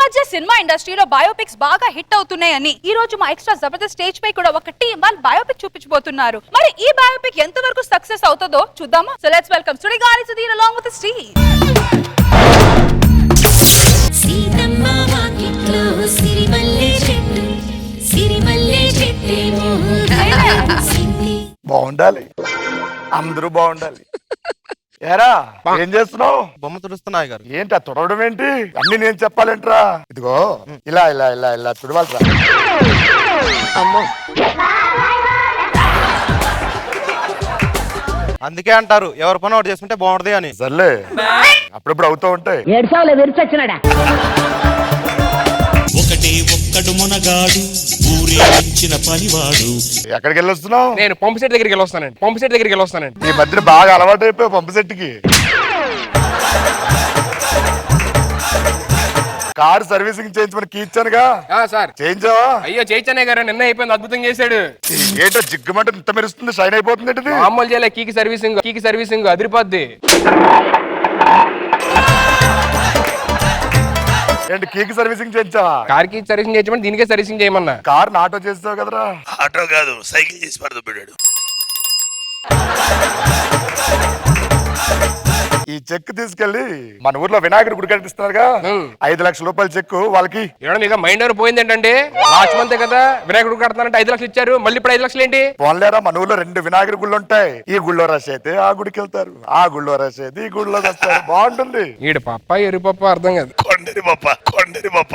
మధ్య సినిమా ఇండస్ట్రీలో బయోపిక్స్ బాగా హిట్ అవుతున్నాయని ఈ రోజు మా ఎక్స్ట్రా జబర్దస్త్ స్టేజ్ పై కూడా ఒక టీం వాళ్ళు బయోపిక్ చూపించబోతున్నారు. మరి ఈ బయోపిక్ ఎంత వరకు సక్సెస్ అవుతుందో చూద్దామా. So let's welcome Sudigali Sudheer along with Steve. బాగుండాలి, అందరూ బాగుండాలి. ఏరా ఏం చేస్తున్నావు? బొమ్మ తుడుస్తున్నాయి గారు. ఏంటి ఆ తుడవడం ఏంటి? అన్ని నేను చెప్పాలేంట్రా? ఇదిగో ఇలా ఇలా ఇలా ఇలా తుడవాలిరా. అమ్మో, అందుకే అంటారు ఎవరి పని ఒకటి చేసుకుంటే బాగుంటది అని. సర్లే, అప్పుడప్పుడు అవుతూ ఉంటాయి. ఒకటే ఒక్కడు మునగాడు ఊరే ఇచ్చిన పనివాడు. ఎక్కడికి వెళ్ళొస్తున్నావు? నేను పంపు సెట్ దగ్గరికి వెళ్ళొస్తానండి. ఈ మధ్యన బాగా అలవాటు అయిపోయావు పంపు సెట్కి. కారు సర్వీసింగ్ చేయించమని కీ ఇచ్చానుగా సార్. చేయించావా? అయ్యో చేయించానే గారు, నిన్న అయిపోయింది, అద్భుతం చేశాడు. ఏంటో జిగ్గుమంట ఇంత మెరుస్తుంది, షైన్ అయిపోతుంది ఏంటిది? మామూలు చేయలే, కీకి సర్వీసింగ్ అదిరిపోద్ది. ఏంటి కీకి సర్వీసింగ్ చేయించావా? కార్ కి సర్వీసింగ్ చేయమని దీనికే సర్వీసింగ్ చేయమన్నా. కార్ ఆటో చేస్తావు కదరా? ఆటో కాదు, సైకిల్ చేసి పడదు పెట్టాడు. ఈ చెక్ తీసుకెళ్లి మన ఊర్లో వినాయకుడి గుడి కట్టిస్తున్నారుగా, 5 లక్షల రూపాయల చెక్ వాళ్ళకి. ఏమన్నా మీకు మైండ్ ఎవరు పోయింది ఏంటంటే, లాస్ట్ మంత్ కదా వినాయకుడు కడతానంటే 5 లక్షలు ఇచ్చారు, మళ్ళీ ఇప్పుడు 5 లక్షలు ఏంటి? పోన్లేరా, మన ఊర్లో 2 వినాయకుడి గుళ్ళు ఉంటాయి. ఈ గుళ్ళో రష్ అయితే ఆ గుడికి వెళ్తారు, ఆ గుళ్ళో రష్ అయితే ఈ గుడిలోకి వస్తారు. బాగుంటుంది. ఈడు పప్ప ఎరు పప్ప అర్థం కాదు. కొండరి పప్ప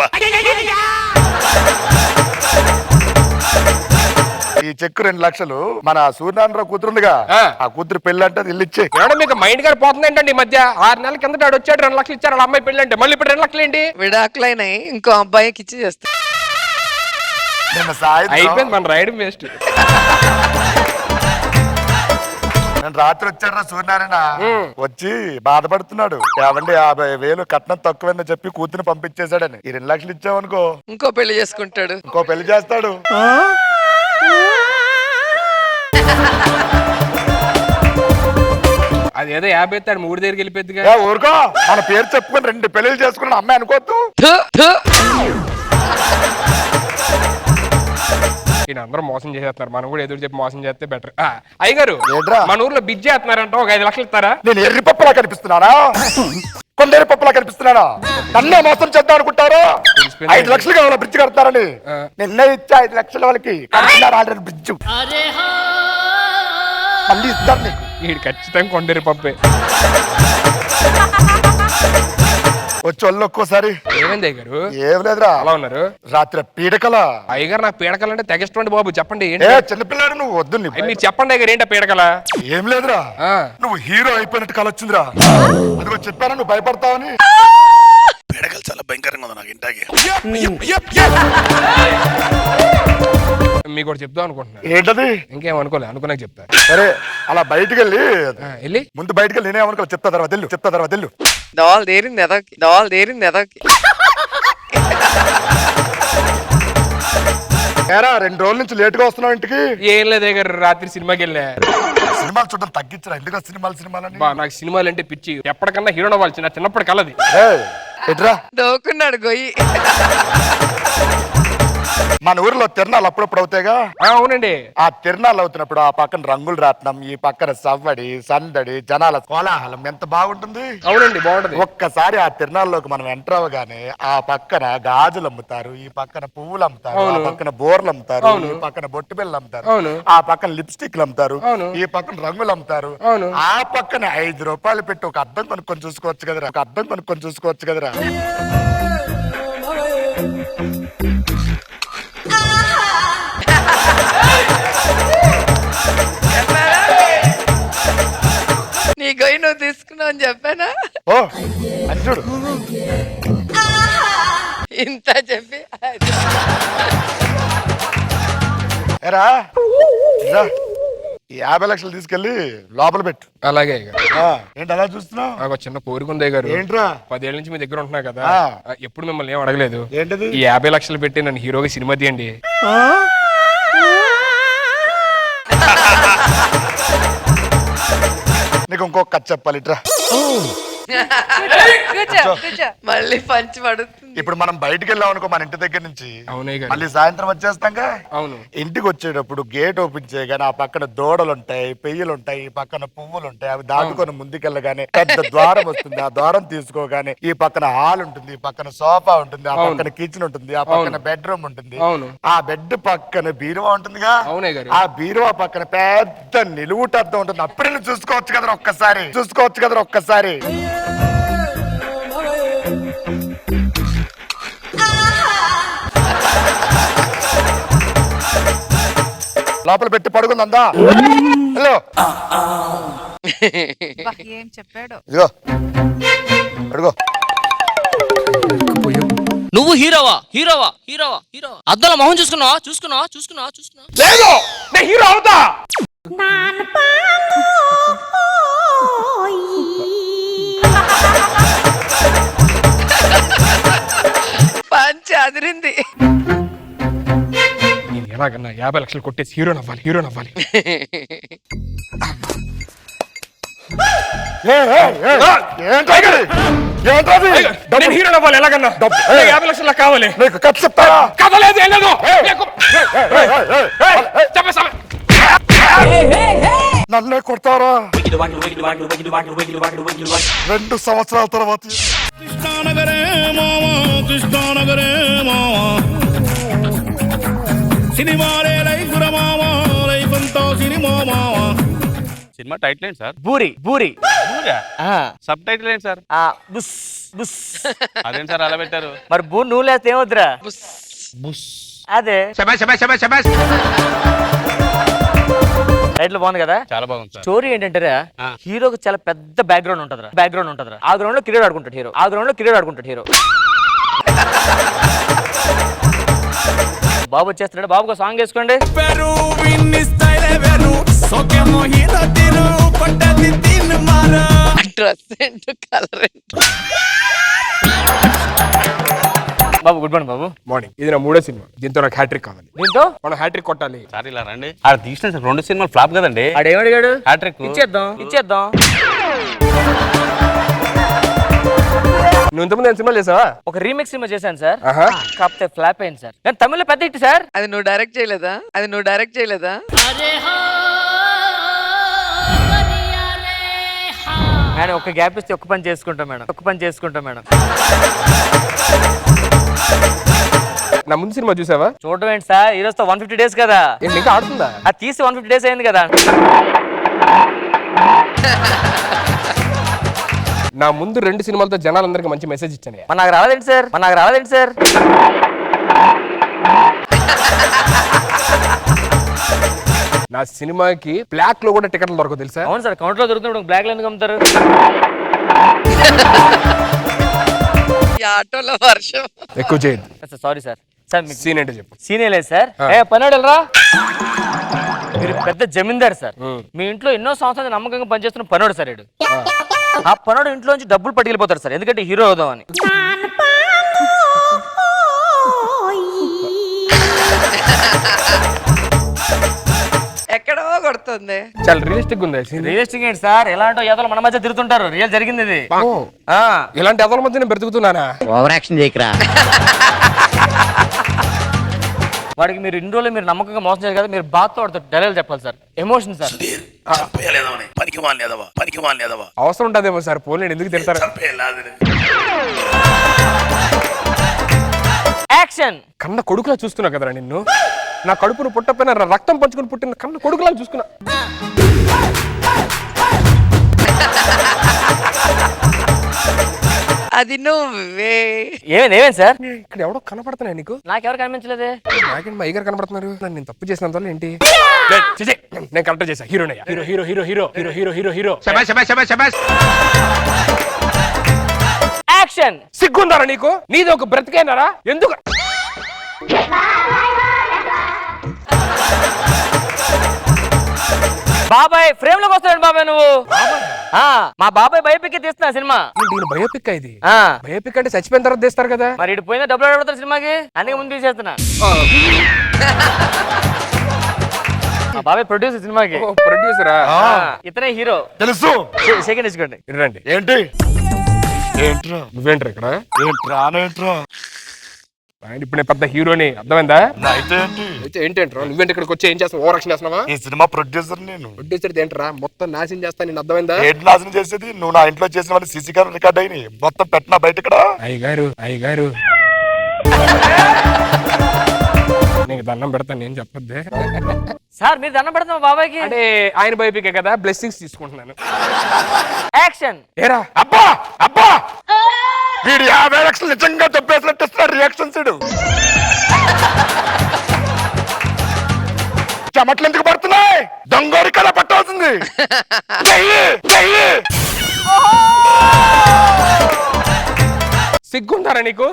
ఈ చెక్ 2 లక్షలు మన సూర్యనారాయణరావు కూతురుందిగా, ఆ కూతురు పెళ్లి అంటే ఇల్లు ఇచ్చే. ఏమన్నా మీకు మైండ్ గారు పోతుంది ఏంటండి? ఈ మధ్య 6 నెలల కిందట ఆడు వచ్చాడు, 2 లక్షలు ఇచ్చారు వాళ్ళ అమ్మాయి పెళ్లి అంటే, మళ్ళీ ఇప్పుడు 2 లక్షలు ఏంటి? విడాకులైనాయి, ఇంకో అబ్బాయికి ఇచ్చి చేస్తా. నిన్న సాయంత్రం అయిపోయింది మన రైడ్ వేస్ట్. నేను రాత్రి వచ్చాడు సూర్యనారాయణ, వచ్చి బాధపడుతున్నాడు. ఏమండి 50,000 కట్నం తక్కువని చెప్పి కూతురు పంపించేశాడని. ఈ 2 లక్షలు ఇచ్చావనుకో ఇంకో పెళ్లి చేసుకుంటాడు, ఇంకో పెళ్లి చేస్తాడు. అదేదో 50 ఎత్తాడు 3 దగ్గరికి వెళ్ళిపోద్దిగా. ఊరుకో, మన పేరు చెప్పుకొని 2 పెళ్లిళ్ళు చేసుకున్న అమ్మాయి అనుకోవద్దు. అందరూ మోసం చేసేస్తున్నారు, మనం కూడా ఎదురు చెప్పి మోసం చేస్తే బెటర్. అయ్యగారు, ఏంట్రా? మన ఊర్లో బిజ్ చేస్తున్నారంట, ఒక 5 లక్షలు ఇస్తారా? నేను ఎర్రి పప్పులా కనిపిస్తున్నానా? కొందరి పప్పులా కనిపిస్తున్నానా? నన్నే మోసం చేద్దాం అనుకుంటారు. 5 లక్షలు కావాలి బ్రిడ్జ్ కడతారని. నిన్నే ఇచ్చా 5 లక్షల వాళ్ళకి ఆల్రెడీ బ్రిడ్జ్. మళ్ళీ ఇస్తారు నీకు. వీడు ఖచ్చితంగా కొండరి పప్పే. వచ్చి వాళ్ళు ఒక్కోసారి. ఏమైంది అయ్యగారు? ఏం లేదురా, అలా ఉన్నారు. రాత్రి పీడకల. అయ్యగారు నాకు పీడకలంటే తెగష్టండి బాబు, చెప్పండి ఏ చిన్నపిల్లాడు నువ్వు, వద్దు నీ. మీరు చెప్పండి అయ్యగారు, ఏంటో పీడకల? ఏం లేదురా, నువ్వు హీరో అయిపోయినట్టు కల వచ్చిందిరా. అదిగో చెప్పాను నువ్వు భయపడతావని. పేడకలు చాలా భయంకరంగా ఉంది నాకు ఇంటాగే. మీకు కూడా చెప్దాం అనుకుంటున్నాను. ఏంటది? ఇంకేం అనుకోలే, అనుకున్నాక చెప్తా. సరే, అలా బయటికి వెళ్ళి ముందు బయటికి వెళ్ళి నేనేమనుకోలే, చెప్తా తర్వాత వెళ్ళు. దవాలు దేరింది ఎదకి. ఏరా 2 రోజుల నుంచి లేట్ గా వస్తున్నావు ఇంటికి? ఏం లేదు అయ్యగారు, రాత్రి సినిమాకి వెళ్ళా. సినిమాలు చూడడం తగ్గించరా? ఎందుకు సినిమాలని? నాకు సినిమాలు అంటే పిచ్చి, ఎప్పటికన్నా హీరో అవ్వాలి, నా చిన్నప్పటి కలది. ఎట్రా దోకున్నాడు గొయ్యి. మన ఊర్లో తిరణాలు అప్పుడప్పుడు అవుతాయిగా. అవునండి. ఆ తిరణాలు అవుతున్నప్పుడు ఆ పక్కన రంగులు రాట్నం, ఈ పక్కన సవ్వడి సందడి, జనాల కోలాహలం ఎంత బాగుంటుంది. అవునండి, బాగుంటది. ఒక్కసారి ఆ తిరణాల్లోకి మనం ఎంటర్ అవ్వగానే ఆ పక్కన గాజులు అమ్ముతారు, ఈ పక్కన పువ్వులు అమ్ముతారు, ఆ పక్కన బోర్లు అమ్ముతారు, ఈ పక్కన బొట్టు బిళ్ళలు అమ్ముతారు, ఆ పక్కన లిప్స్టిక్లు అమ్ముతారు, ఈ పక్కన రంగులు అమ్ముతారు, ఆ పక్కన 5 రూపాయలు పెట్టి ఒక అద్దం కొనుక్కొని చూసుకోవచ్చు కదరా. నీ గొయ్యి నువ్వు తీసుకున్నావు అని చెప్పానా? ఓ అది చూడు, ఇంత చెప్పి ఏరా ఈ 50 లక్షలు తీసుకెళ్లి లోపల పెట్టు. అలాగే. ఏంటి అలా చూస్తున్నావు? నాకు చిన్న కోరిక ఉంది గారు. ఏంట్రా? 10 ఏళ్ల నుంచి మీ దగ్గర ఉంటున్నా కదా, ఎప్పుడు మిమ్మల్ని ఏం అడగలేదు. ఏంటది? ఈ 50 లక్షలు పెట్టి నన్ను హీరోగా సినిమా తీయండి. నీకు ఇంకొక కథ చెప్పాలి. ఇట్రా కూర్చో. మళ్ళీ పంచి పడుతుంది. ఇప్పుడు మనం బయటికి వెళ్ళాం అనుకో మన ఇంటి దగ్గర నుంచి, అవునే గారు. మళ్ళీ సాయంత్రం వచ్చేస్తాంగా. అవును. ఇంటికి వచ్చేటప్పుడు గేట్ ఓపెన్ చేయగానే ఆ పక్కన దూడలు ఉంటాయి, పెయ్యలు ఉంటాయి, ఈ పక్కన పువ్వులు ఉంటాయి. అవి దాటుకొని ముందుకెళ్ళగానే పెద్ద ద్వారం వస్తుంది. ఆ ద్వారం తీసుకోగానే ఈ పక్కన హాల్ ఉంటుంది, ఈ పక్కన సోఫా ఉంటుంది, ఆ పక్కన కిచెన్ ఉంటుంది, ఆ పక్కన బెడ్రూమ్ ఉంటుంది. అవును. ఆ బెడ్ పక్కన బీరువా ఉంటుందిగా. అవునే గారు. ఆ బీరువా పక్కన పెద్ద నిలువుటద్దం ఉంటుంది. అప్పుడే చూసుకోవచ్చు కదా ఒక్కసారి, చూసుకోవచ్చు కదా ఒక్కసారి. లోపల పెట్టి పడుకుందా. హలో బా, ఏం చెప్పాడు. ఇదిగో అడుగో. నువ్వు హీరోవా హీరోవా హీరోవా హీరోవా అద్దంలో మొహం చూసుకున్నావా చూసుకున్నావా చూసుకున్నావా చూసుకున్నావా లేదు, నేను హీరో అవుతా. పంచి అదిరింది. నేను ఎలాగన్నా 50 లక్షలు కొట్టేసి హీరో నవ్వాలి, హీరో నవ్వాలి. ఏంటది? నేను హీరో నవ్వాలి ఎలాగన్నా. 50 లక్షలు నాకు కావాలి. నీకు కథ చెప్తారా? కథ లేదు, ఏం లేదు. చెప్పేసా నన్నే కొడతారా? 2 సంవత్సరాల తర్వాత కృష్ణానగరే మామ, కృష్ణానగరే మామ, సినిమాలే లైఫ్ ర మామ, లైఫ్ అంతా సినిమా మామ. సినిమా టైటిల్ ఏంటి సార్? బూరి బూరి సబ్ టైటిల్ ఏంటి సార్? బుస్ బుస్ అదేంటి సార్ అలా పెట్టారు? మరి బూర్ నువ్వు లేస్తే ఏమవుతురా అదే టైటిల్ బాగుంది కదా. చాలా బాగుంది సార్. స్టోరీ ఏంటంటారా, హీరోకి చాలా పెద్ద బ్యాక్గ్రౌండ్ ఉంటదిరా. ఆ గ్రౌండ్ లో క్రికెట్ ఆడుకుంటాడు హీరో. బాబు వచ్చేస్తున్నాడు, బాబుకు సాంగ్ వేసుకోండి. డ్రెస్ ఏంటో కలర్ ఏంటో. బాబు గుడ్ మార్నింగ్ బాబు. మార్నింగ్. ఇది నా 3వ సినిమా. దీంతో నాకు హ్యాట్రిక్ కావాలి. దీంతో మనం హ్యాట్రిక్ కొట్టాలి. సార్ ఇలా రండి. ఆడ తీసిన సార్ 2 సినిమాలు ఫ్లాప్ కదండి. ఆడేమడిగాడు? హ్యాట్రిక్ ఇచ్చేద్దాం. నువ్వు ఇంతకుముందు ఏం సినిమా చేసావా? ఒక రీమేక్ సినిమా చేశాను సార్, ఆహా. కాకపోతే ఫ్లాప్ అయింది సార్. కానీ తమిళ్లో పెద్ద హిట్ సార్. అది నువ్వు డైరెక్ట్ చేయలేదా? మేడం ఒక గ్యాప్ ఇస్తే ఒక్క పని చేసుకుంటాం మేడం. నా ముందు సినిమా చూసావా? చూడడం ఏంటి సార్, ఈ రోజుతో 150 డేస్ కదా. ఏంటి ఇంకా ఆడుతుందా? అది తీసి 150 డేస్ అయింది కదా. నా ముందు 2 సినిమాలతో జనాలందరికి మంచి మెసేజ్ ఇచ్చాను. మరి నాకు రాలేదండి సార్. నా సినిమాకి బ్లాక్ లో కూడా టికెట్లు దొరకదు తెలుసా? అవును సార్, కౌంటర్ లో దొరుకుతున్నప్పుడు బ్లాక్ లో ఎందుకు అమ్ముతారు? ఈ ఆటోలో వర్షం. ఎక్కువ చేయదు. Sorry sir. సార్ మీకు సీన్ ఏంటో చెప్పు. సీన్ లేదు సార్. పనాడెల్రా, మీరు పెద్ద జమీందారు సార్. మీ ఇంట్లో ఎన్నో సంవత్సరాలు నమ్మకంగా పనిచేస్తున్న పనోడు సార్. ఆ పనోడు ఇంట్లోంచి డబ్బులు పట్టుకెళ్ళిపోతారు సార్, ఎందుకంటే హీరో అవుదామని. ఎక్కడో కొడుతుంది. చాలా రియలిస్టిక్ ఉంది. రియలిస్టిక్ ఏంటి సార్, ఎలాంటో ఏదో మన మధ్య తిరుగుతుంటారు. రియల్ జరిగింది ఇది. ఇలాంటి అదల మధ్య నేను బ్రతుకుతున్నానా? Over action చేయకరా. వాడికి మీరు ఇన్ని రోజులు మీరు నమ్మకంగా మోసం చేయాలి కదా, మీరు బాధతో వాడితో డైలాగ్ చెప్పాలి సార్. Emotion sir. పనికి అవసరం ఉంటుందేమో సార్. పోనీ ఎందుకు తిడతారు? యాక్షన్. కన్న కొడుకులా చూస్తున్నా కదరా నిన్ను. నా కడుపును పుట్టపోయిన రక్తం పంచుకుని పుట్టిన కన్న కొడుకులా చూసుకున్నా. అది నువ్వే. ఏమేం సార్? ఇక్కడ ఎవడో కనపడుతున్నా నీకు? నాకెవరు కనిపించలేదే. నాకేంటి మా అయ్యగారు కనపడుతున్నారు. నేను తప్పు చేసినంత వల్ల ఏంటి? నేను కరెక్ట్ చేశా. హీరోనయ్యా. హీరో. యాక్షన్. సిగ్గుందారా నీకు? నీది ఒక బ్రతికేనారా? ఎందుకు? బాబాయ్ ఫ్రేమ్ లోకి వస్తాడు బాబాయ్ నువ్వు. మా బాబాయ్ బయోపిక్ తీస్తున్నా సినిమా. బయోపిక్ ఇది. బయోపిక్ అంటే చచ్చిపోయిన తర్వాత తీస్తారు కదా. మరి ఇటు పోయినా డబ్బులు అడుగుతారు సినిమాకి, అందుకే ముందు తీసేస్తున్నా. మా బాబాయ్ ప్రొడ్యూసర్ సినిమాకి. ప్రొడ్యూసరా? ఇతనే హీరో. తెలుసు. సెకండ్ ఇచ్చుకోండి. రండి. ఏంటి ఏంట్రా నువ్వేంట్రా ఇక్కడ? ఏంట్రా ఇప్పుడు నేను పెద్ద హీరోని, అర్థమైందా? నైట్ ఏంటి అయితే ఏంటంట్రా నువ్వేంటి ఇక్కడికి వచ్చి ఏం చేస్తావు? ఓవర్ యాక్షన్ చేస్తున్నావా? ఈ సినిమా ప్రొడ్యూసర్ నేను. ప్రొడ్యూసర్ ఏంట్రా మొత్తం నాశనం చేస్తా, నేను అర్థమైందా? ఏంటి నాశనం చేసేది? నువ్వు నా ఇంట్లో చేసిన వాళ్ళు సీసీ కెమెరా రికార్డ్ అయినాయి మొత్తం పెట్టినా బయట ఇక్కడ. అయ్యగారు నీకు దండం పెడతాను, నేను చెప్పొద్దే. సార్ మీరు దండం పెడతాం బాబాయ్కి. అంటే ఆయన బైపికే కదా, బ్లెస్సింగ్స్ తీసుకుంటున్నాను. యాక్షన్. ఏరా అబ్బా వీడు 50 లక్షలు నిజంగా దెబ్బేసినట్టు ఇస్తున్నాడు రియాక్షన్స్. చెమట్లు ఎందుకు పడుతున్నాయి? దొంగోడి కదా పట్టాల్సింది. సిగ్గుంటారా నీకు?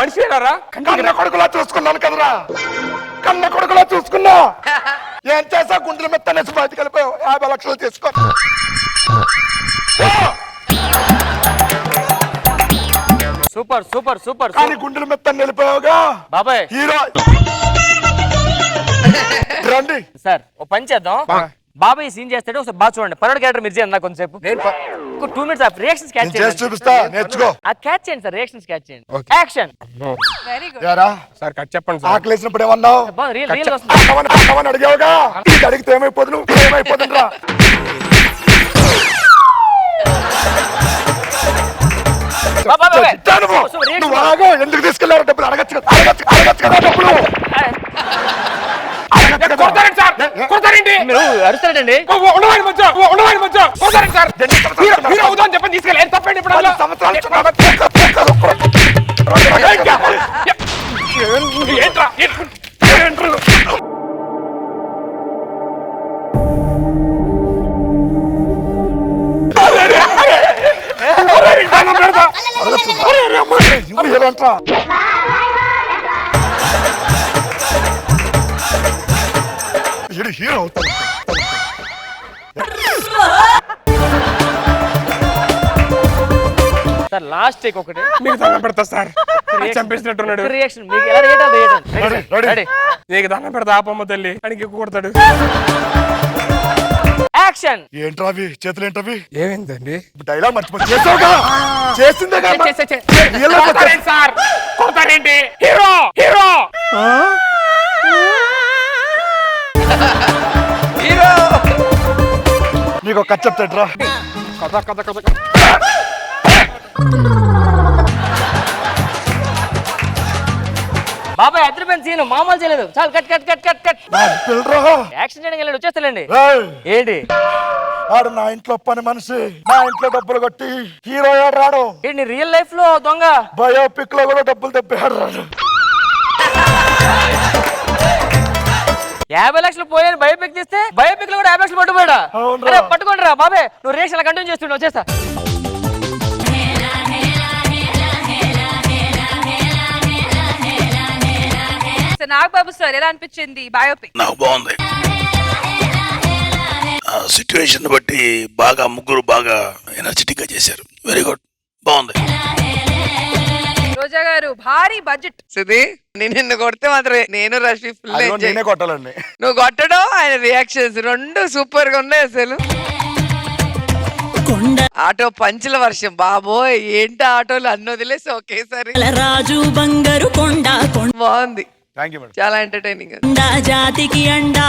మనిషి ఏనారా? కన్న కొడుకులా చూసుకున్నాను కదరా, కన్న కొడుకులా చూసుకున్నా. ఏం చేసా? గుండెల మెత్త నెసి బయటకు వెళ్ళిపోయావు. 50 లక్షలు తీసుకో. Super super super. కానీ గుండెల మెత్త వెళ్ళిపోయావుగా బాబాయ్. హీరో. రండి సార్ ఓ పని చేద్దాం, బాబాయ్ సీన్ చేస్తాడు ఒకసారి బాగా చూడండి. పరోడ్ క్యారెక్టర్ మీరు చేయండి నాకు కొంచెంసేపు. ఒక 2 minutes ఆఫ్ రియాక్షన్స్ క్యాచ్ నేను చేసి చేయండి. చూపిస్తా, నేర్చుకో. ఆ క్యాచ్ చేయండి సార్, రియాక్షన్స్ క్యాచ్ చేయండి. Okay. యాక్షన్. Very good. యారా సార్ కట్ చెప్పండి సార్. ఆకలేసినప్పుడు ఏమన్నావు? రియల్ రియల్ వస్తుంది. పట్టమని అడిగావుగా. ఇది అడిగితే ఏమైపోదు? నువ్వు ఏమైపోతుండ్రా? నువ్వు ఆగు. ఎందుకు తీసుకెళ్లారు డబ్బులు? అడగచ్చు కదా డబ్బులు. కొడతారండి సార్, కొడతారండి. మీరు అరుస్తారండి. ఉండవాడి మధ్య కొడతారండి సార్. హీరో అవుతాను చెప్పని తీసుకెళ్ళి తప్పండి. ఇప్పుడు 10 సంవత్సరాలు ఏంట్రా హీరో అవుతాను. సార్ లాస్ట్ టేక్ ఒకటి. మీకు దండం పెడతా సార్, చంపేసినట్టున్నాడు. రియాక్షన్ మీకు ఎలా రియాక్ట్ రెడీ. నీకు దండం పెడతా ఆపమ్మ తల్లి అని ఎక్కువ కొడతాడు. యాక్షన్. ఏంట్రా అవి? చేతులు ఏంటవి? ఏమైందండి? డైలాగ్ మర్చిపోయి చేసావుగా. చేసిందే సార్ కొడతాడేంటి? హీరో హీరో నీకు ఒక కథ చెప్తాడ్రా. కథ బాబాయ్ అదిరిపోయిన సీన్ మామూలు చేయలేదు. చాలు cut cut cut cut cut. Action చేయడానికి వెళ్ళాడు, వచ్చేస్తాడండి. ఏంటి ఆడు నా ఇంట్లో పని మనిషి, నా ఇంట్లో డబ్బులు కొట్టి హీరో రాడు. ఏంటి రియల్ లైఫ్ లో దొంగ? బయోపిక్ లో కూడా డబ్బులు తెప్పాడు రాడు. 50 లక్షలు పోయాను బయోపిక్ తీస్తే, బయోపిక్ లో కూడా 50 లక్షలు పట్టుపోయాడా? అవునురా. పట్టుకోండి రా బాబాయ్, నువ్వు రియాక్షన్ కంటిన్యూ చేస్తుండే, వచ్చేస్తా. నాగబాబు సార్ ఎలా అనిపించింది బయోపిక్? నాకు బాగుంది. సిచ్యువేషన్ బట్టి ముగ్గురు బాగా ఎనర్జెటిక్ గా చేశారు. వెరీ గుడ్, బాగుంది. రోజా గారు భారీ బడ్జెట్. సుధీ నిన్ను కొడితే మాత్రం నేను రష్మి ఫుల్ అదిగో ఎంజాయ్. నేనే కొట్టాలండి. నువ్వు కొట్టడం ఆయన రియాక్షన్స్ రెండు సూపర్ గా ఉన్నాయి అసలు. ఆటో పంచుల వర్షం బాబోయ్, ఏంటి ఆటోలు అన్ని వదిలేసి ఒకేసారి. రాజు బంగారు కొండ బాగుంది, థ్యాంక్ యూ మేడం. చాలా ఎంటర్టైనింగ్. జాతికి అండా